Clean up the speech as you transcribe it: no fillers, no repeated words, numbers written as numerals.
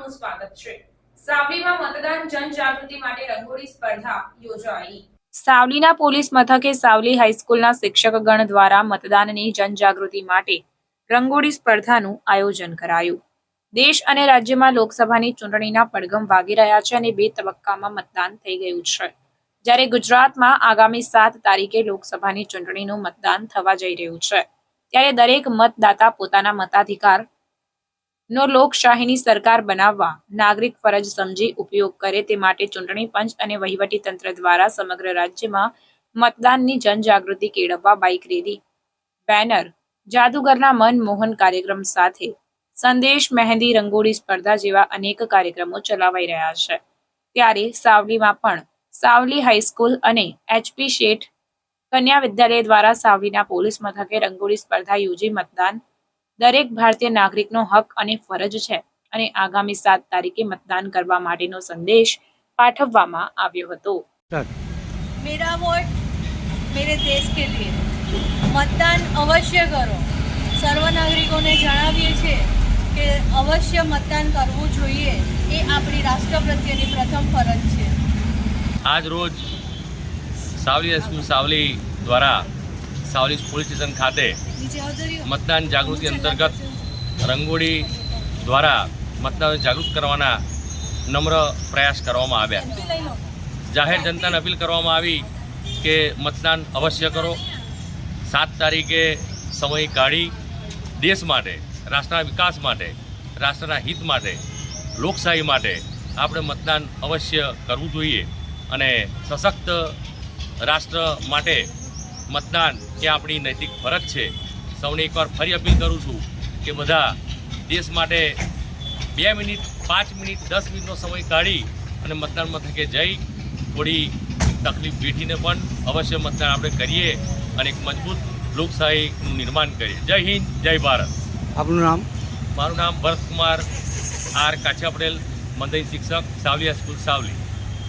આપનું સ્વાગત છે। સાવલીમાં મતદાન જનજાગૃતિ માટે રંગોળી સ્પર્ધા યોજાઈ। સાવલીના પોલીસ મથકે સાવલી હાઈસ્કૂલના શિક્ષકગણ દ્વારા મતદાનની જનજાગૃતિ માટે રંગોળી સ્પર્ધાનું આયોજન કરાયું। દેશ અને રાજ્યમાં લોકસભાની ચૂંટણીના પડઘમ વાગી રહ્યા છે અને 2 તબક્કામાં મતદાન થઈ ગયું છે। જ્યારે ગુજરાતમાં આગામી 7 તારીખે લોકસભાની ચૂંટણીનું મતદાન થવા જઈ રહ્યું છે, ત્યારે દરેક મતદાતા પોતાના મતાધિકાર નો લોકશાહીની સરકાર બનાવવા નાગરિક ફરજ સમજી ઉપયોગ કરે તે માટે ચૂંટણી પંચ અને વહીવટી તંત્ર દ્વારા સમગ્ર રાજ્યમાં મતદાનની જનજાગૃતિ કેળવવા બાઇક રેલી, બેનર, જાદુગરના મનમોહન કાર્યક્રમ સાથે સંદેશ મહેંદી રંગોળી સ્પર્ધા જેવા અનેક કાર્યક્રમો ચલાવાઈ રહ્યા છે। ત્યારે સાવલીમાં પણ સાવલી હાઈસ્કૂલ અને HP શેઠ કન્યા વિદ્યાલય દ્વારા સાવલીના પોલીસ મથકે રંગોળી સ્પર્ધા યોજી મતદાન દરેક ભારતીય નાગરિકનો હક અને ફરજ છે અને આગામી 7 તારીખે મતદાન કરવા માટેનો સંદેશ પાઠવવામાં આવ્યો હતો। मेरा वोट मेरे देश के लिए, मतदान अवश्य करो। सर्व नागरिकोने जणावीए छे के अवश्य मतदान करवुं जोईए, ए आपणी राष्ट्र प्रत्येनी प्रथम फरज छे। आज रोज सावली स्कूल सावली द्वारा सावली पोलीस स्टेशन खाते मतदान जागृति अंतर्गत रंगोળી द्वारा मतदान जागृत करवाना नम्र प्रयास करवामां आव्या। जाहेर जनताने अपील करवामां आवी के मतदान अवश्य करो। 7 तारीखे समय काढी देश माटे, राष्ट्રના विकास माटे, राष्ट्રના हित माटे, लोकशाही माटे આપણે मतदान अवश्य करवुं जोईए અને सशक्त राष्ट्र माटे मतदान એ આપણી નૈતિક ફરજ છે। સૌને એકવાર ફરી અપીલ કરું છું કે બધા દેશ માટે 2 મિનિટ, 5 મિનિટ, 10 મિનિટનો સમય કાઢી અને મતદાન મથકે જઈ થોડી તકલીફ વેઠીને પણ અવશ્ય મતદાન આપણે કરીએ અને એક મજબૂત લોકશાહીનું નિર્માણ કરીએ। જય હિન્દ, જય ભારત। આપનું નામ? મારું નામ ભરત કુમાર આર કાછા પટેલ, મંદઈ શિક્ષક, સાવલી સ્કૂલ સાવલી।